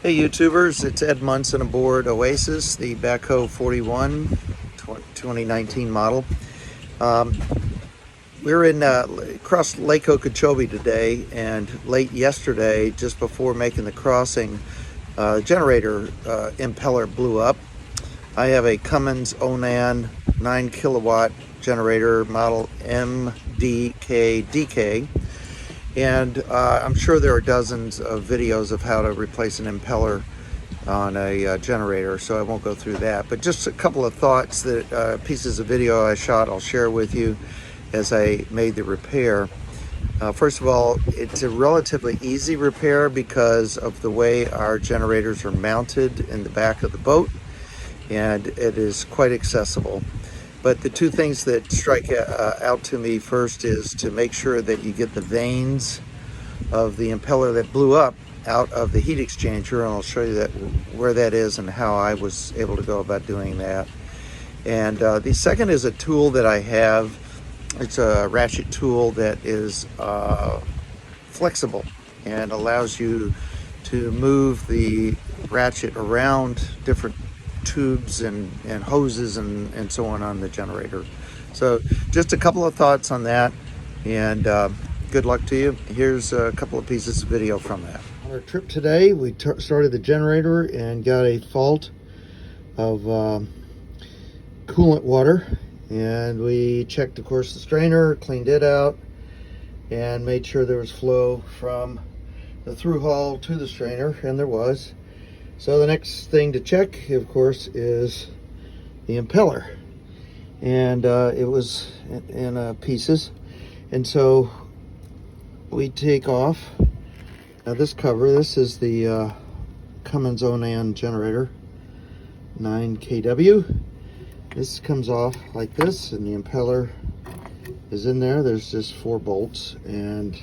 Hey YouTubers, it's Ed Munson aboard Oasis, the Back Cove 41 2019 model. We're in across Lake Okeechobee today, and late yesterday, just before making the crossing, generator impeller blew up. I have a Cummins Onan 9 kilowatt generator model MDK-DK. And I'm sure there are dozens of videos of how to replace an impeller on a generator, so I won't go through that. But just a couple of thoughts that pieces of video I shot I'll share with you as I made the repair. First of all, it's a relatively easy repair because of the way our generators are mounted in the back of the boat, and it is quite accessible. But the two things that strike out to me first is to make sure that you get the vanes of the impeller that blew up out of the heat exchanger, and I'll show you that where that is and how I was able to go about doing that. And the second is a tool that I have. It's a ratchet tool that is flexible and allows you to move the ratchet around different tubes and hoses and so on the generator. So just a couple of thoughts on that, and good luck to you. Here's a couple of pieces of video from that. On our trip today, we started the generator and got a fault of coolant water, and we checked, of course, the strainer, cleaned it out, and made sure there was flow from the through hull to the strainer, and there was. So the next thing to check, of course, is the impeller, and it was in pieces. And so we take off this cover. This is the Cummins Onan generator, 9 kW. This comes off like this, and the impeller is in there. There's just 4 bolts, and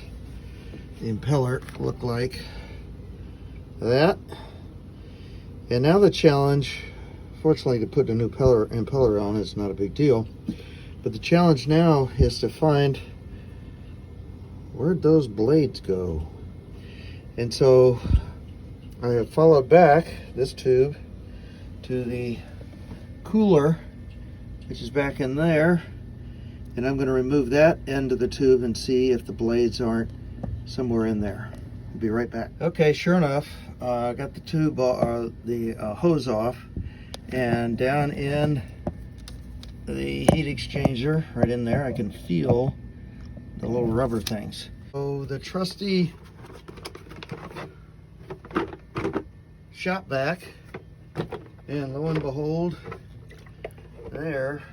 the impeller looked like that. And now the challenge, fortunately, to put a new impeller on is not a big deal, but the challenge now is to find where'd those blades go. And so I have followed back this tube to the cooler, which is back in there, and I'm going to remove that end of the tube and see if the blades aren't somewhere in there. I'll be right back. Okay, sure enough, I got the tube, the hose off, and down in the heat exchanger, right in there, I can feel the little rubber things. So the trusty shop vac, and lo and behold, there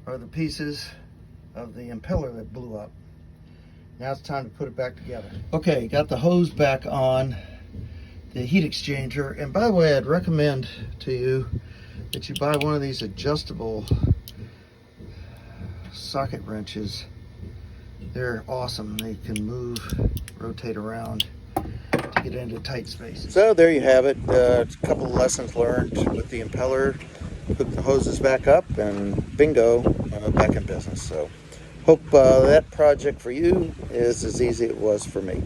are the pieces of the impeller that blew up. Now it's time to put it back together. Okay, got the hose back on the heat exchanger. And by the way, I'd recommend to you that you buy one of these adjustable socket wrenches. They're awesome. They can move, rotate around to get into tight spaces. So there you have it. A couple of lessons learned with the impeller. Hook the hoses back up, and bingo, back in business. So hope that project for you is as easy as it was for me.